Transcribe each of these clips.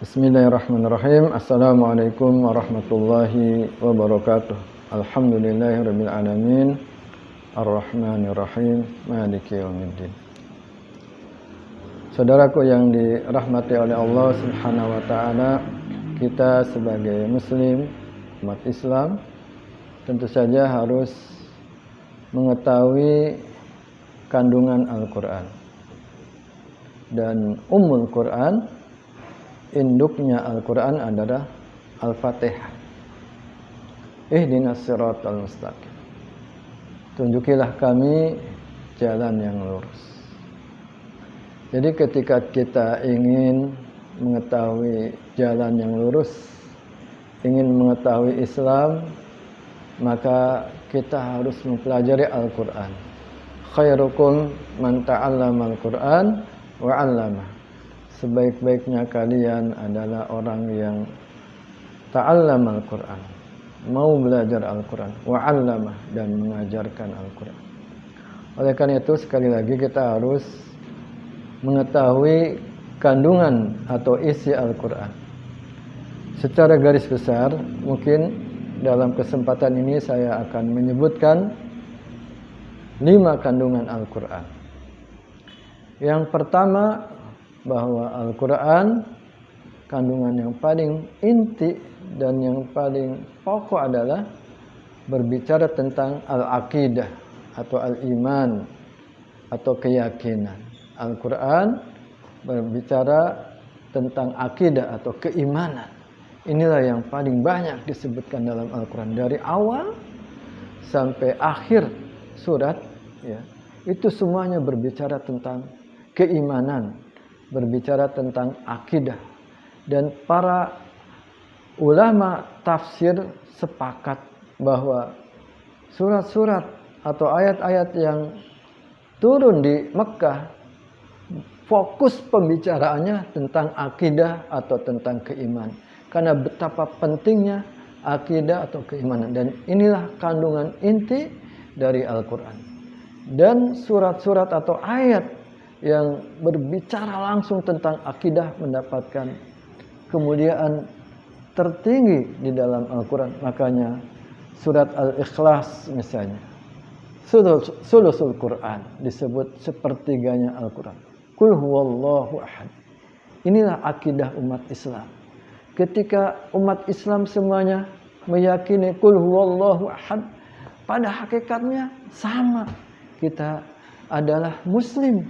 Bismillahirrahmanirrahim. Assalamualaikum warahmatullahi wabarakatuh. Alhamdulillahirabbil alamin. Arrahmanirrahim. Maliki yaumiddin. Saudaraku yang dirahmati oleh Allah Subhanahu wa taala, kita sebagai muslim, umat Islam, tentu saja harus mengetahui kandungan Al-Qur'an. Dan Ummul Qur'an, induknya Al-Quran adalah Al-Fatihah. Ihdinas siratal mustaqim. Tunjukilah kami jalan yang lurus. Jadi ketika kita ingin mengetahui jalan yang lurus, ingin mengetahui Islam, maka kita harus mempelajari Al-Quran. Khairukum man ta'allama Al-Quran wa 'allamah. Sebaik-baiknya kalian adalah orang yang ta'allam Al-Quran, mau belajar Al-Quran, wa'allamah, dan mengajarkan Al-Quran. Oleh karena itu sekali lagi kita harus mengetahui kandungan atau isi Al-Quran. Secara garis besar, mungkin dalam kesempatan ini saya akan menyebutkan 5 kandungan Al-Quran. Yang pertama, bahwa Al-Quran kandungan yang paling inti dan yang paling pokok adalah berbicara tentang al-aqidah atau al-iman atau keyakinan. Al-Quran berbicara tentang akidah atau keimanan. Inilah yang paling banyak disebutkan dalam Al-Quran dari awal sampai akhir surat, ya. Itu semuanya berbicara tentang keimanan, berbicara tentang akidah, dan para ulama tafsir sepakat bahwa surat-surat atau ayat-ayat yang turun di Mekah fokus pembicaraannya tentang akidah atau tentang keimanan, karena betapa pentingnya akidah atau keimanan, dan inilah kandungan inti dari Al-Quran. Dan surat-surat atau ayat yang berbicara langsung tentang akidah mendapatkan kemuliaan tertinggi di dalam Al-Quran. Makanya surat Al-Ikhlas misalnya, sulusul Quran, disebut sepertiganya Al-Quran. Qul huwallahu ahad. Inilah akidah umat Islam. Ketika umat Islam semuanya meyakini Qul huwallahu ahad, pada hakikatnya sama. Kita adalah muslim.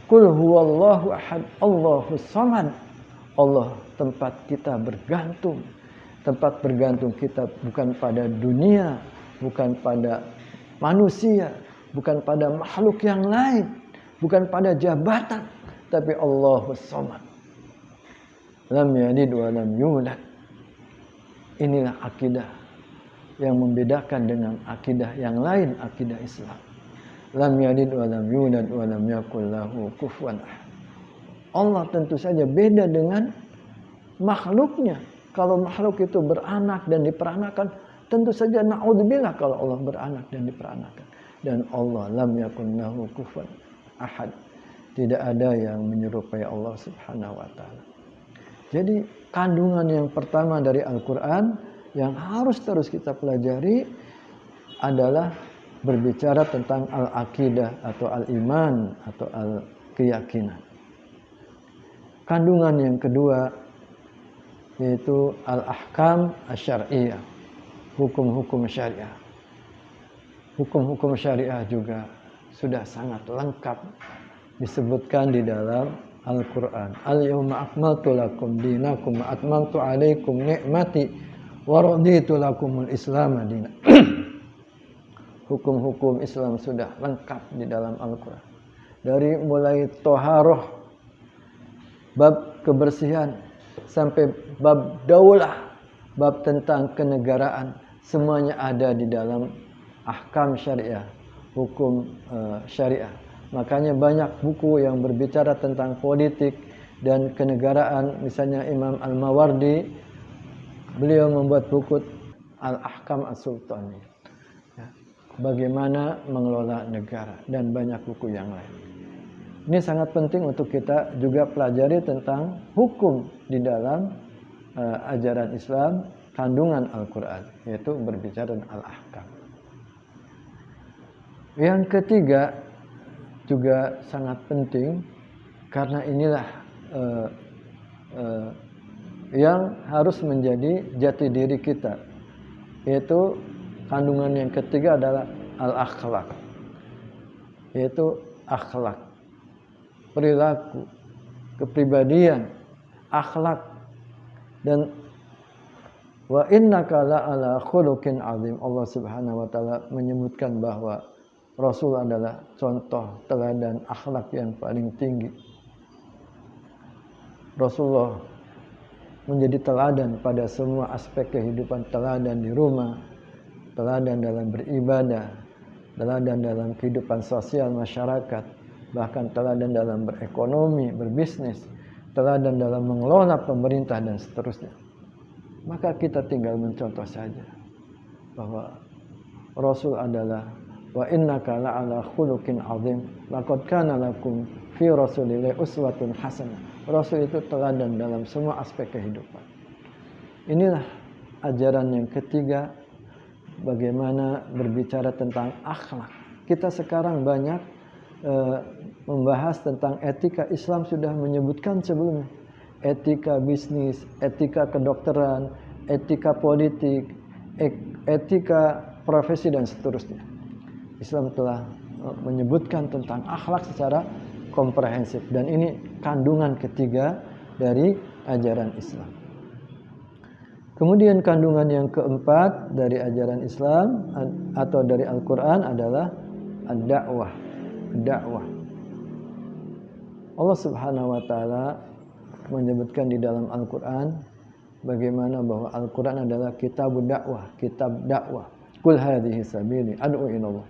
Qul huwallahu ahad, Allahus samad. Allah tempat kita bergantung. Tempat bergantung kita bukan pada dunia, bukan pada manusia, bukan pada makhluk yang lain, bukan pada jabatan, tapi Allahus samad. Lam yalid wa lam yulad. Inilah akidah yang membedakan dengan akidah yang lain, akidah Islam. Lam yalid wa lam yulad wa lam yakul lahu kufuwan ahad. Allah tentu saja beda dengan makhluknya. Kalau makhluk itu beranak dan diperanakan, tentu saja na'udzubillah kalau Allah beranak dan diperanakan. Dan Allah lam yakul lahu kufuwan ahad. Tidak ada yang menyerupai Allah Subhanahu wa taala. Jadi kandungan yang pertama dari Al-Qur'an yang harus terus kita pelajari adalah berbicara tentang al-aqidah atau al-iman atau al-keyakinan. Kandungan yang kedua yaitu al-ahkam asy-syar'iyyah, hukum-hukum syariah. Hukum-hukum syariah juga sudah sangat lengkap disebutkan di dalam Al-Quran. Al-yawma akmaltu lakum dinakum wa atmamtu alaikum ni'mati wa raditu lakumul Islam dinan. Hukum-hukum Islam sudah lengkap di dalam Al-Quran. Dari mulai toharoh, bab kebersihan, sampai bab daulah, bab tentang kenegaraan, semuanya ada di dalam ahkam syariah, hukum syariah. Makanya banyak buku yang berbicara tentang politik dan kenegaraan. Misalnya Imam Al-Mawardi, beliau membuat buku Al-Ahkam As-Sultaniyah, bagaimana mengelola negara, dan banyak buku yang lain. Ini sangat penting untuk kita juga pelajari tentang hukum di dalam ajaran Islam, kandungan Al-Quran, yaitu berbicara tentang al-ahkam. Yang ketiga juga sangat penting, karena inilah yang harus menjadi jati diri kita, yaitu kandungan yang ketiga adalah al-akhlak, yaitu akhlak, perilaku, kepribadian, akhlak. Dan wa innaka la'ala khuluqin azim, Allah Subhanahu wa taala menyebutkan bahwa Rasul adalah contoh teladan akhlak yang paling tinggi. Rasulullah menjadi teladan pada semua aspek kehidupan, teladan di rumah, teladan dalam beribadah, teladan dalam kehidupan sosial masyarakat, bahkan teladan dalam berekonomi, berbisnis, teladan dalam mengelola pemerintah dan seterusnya. Maka kita tinggal mencontoh saja bahwa Rasul adalah wa innaka la'ala khuluqin azim laqad kana lakum fi rasulillahi uswatun hasanah. Rasul itu teladan dalam semua aspek kehidupan. Inilah ajaran yang ketiga, bagaimana berbicara tentang akhlak. Kita sekarang banyak membahas tentang etika. Islam sudah menyebutkan sebelumnya etika bisnis, etika kedokteran, etika politik, etika profesi dan seterusnya. Islam telah menyebutkan tentang akhlak secara komprehensif, dan ini kandungan ketiga dari ajaran Islam. Kemudian kandungan yang keempat dari ajaran Islam atau dari Al-Quran adalah ad-da'wah. Dakwah. Allah Subhanahu wa taala menyebutkan di dalam Al-Quran bagaimana bahwa Al-Quran adalah kitab dakwah, kitab dakwah. Qul hadhihi sabili ad'u ilallah.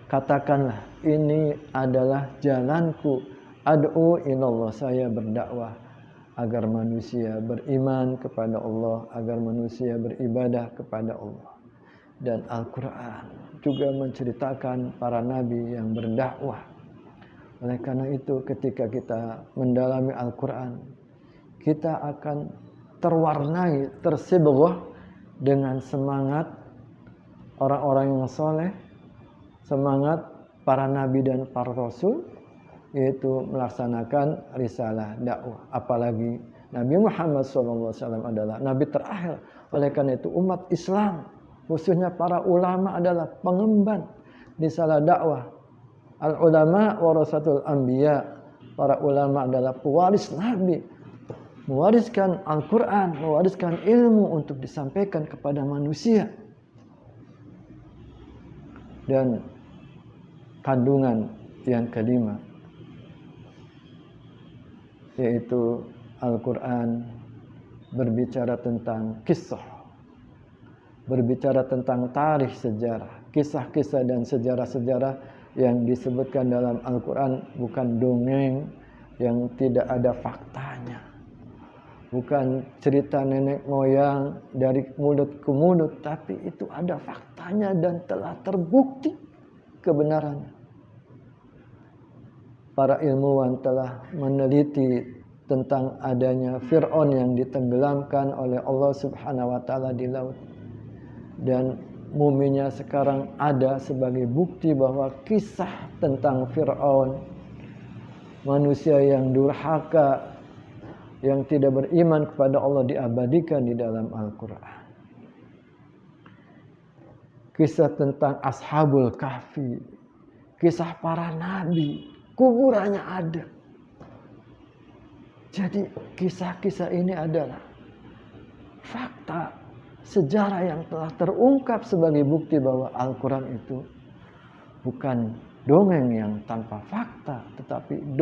Katakanlah, ini adalah jalanku, ad'u ilallah, saya berdakwah agar manusia beriman kepada Allah, agar manusia beribadah kepada Allah. Dan Al-Quran juga menceritakan para nabi yang berdakwah. Oleh karena itu, ketika kita mendalami Al-Quran, kita akan terwarnai, tersibghah dengan semangat orang-orang yang soleh, semangat para nabi dan para rasul, yaitu melaksanakan risalah dakwah. Apalagi Nabi Muhammad SAW adalah nabi terakhir. Oleh karena itu umat Islam, khususnya para ulama, adalah pengemban risalah dakwah. Al-ulama warasatul anbiya. Para ulama adalah pewaris nabi, mewariskan Al-Quran, mewariskan ilmu untuk disampaikan kepada manusia. Dan kandungan yang kelima, yaitu Al-Quran berbicara tentang kisah, berbicara tentang tarikh sejarah, kisah-kisah dan sejarah-sejarah yang disebutkan dalam Al-Quran bukan dongeng yang tidak ada faktanya, bukan cerita nenek moyang dari mulut ke mulut, tapi itu ada faktanya dan telah terbukti kebenarannya. Para ilmuwan telah meneliti tentang adanya Fir'aun yang ditenggelamkan oleh Allah Subhanahu wa taala di laut, dan muminya sekarang ada sebagai bukti bahwa kisah tentang Fir'aun, manusia yang durhaka, yang tidak beriman kepada Allah, diabadikan di dalam Al-Quran. Kisah tentang Ashabul Kahfi, kisah para nabi, kuburannya ada. Jadi kisah-kisah ini adalah fakta sejarah yang telah terungkap sebagai bukti bahwa Al-Quran itu bukan dongeng yang tanpa fakta, tetapi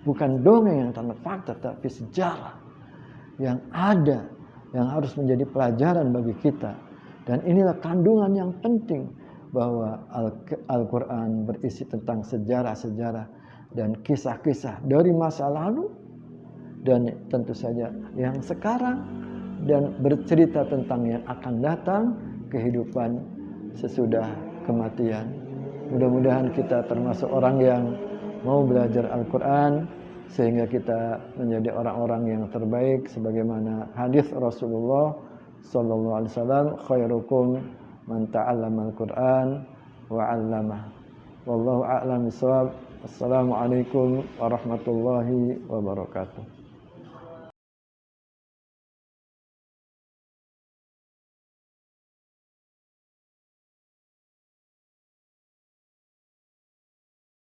bukan dongeng yang tanpa fakta, tetapi sejarah yang ada, yang harus menjadi pelajaran bagi kita. Dan inilah kandungan yang penting, bahwa Al-Quran berisi tentang sejarah-sejarah dan kisah-kisah dari masa lalu, dan tentu saja yang sekarang, dan bercerita tentang yang akan datang, kehidupan sesudah kematian. Mudah-mudahan kita termasuk orang yang mau belajar Al-Quran sehingga kita menjadi orang-orang yang terbaik sebagaimana hadis Rasulullah sallallahu alaihi wasallam, khairukum man ta'allama al-Qur'an wa 'allamah. Wallahu a'lam bishawab. Assalamualaikum warahmatullahi wabarakatuh.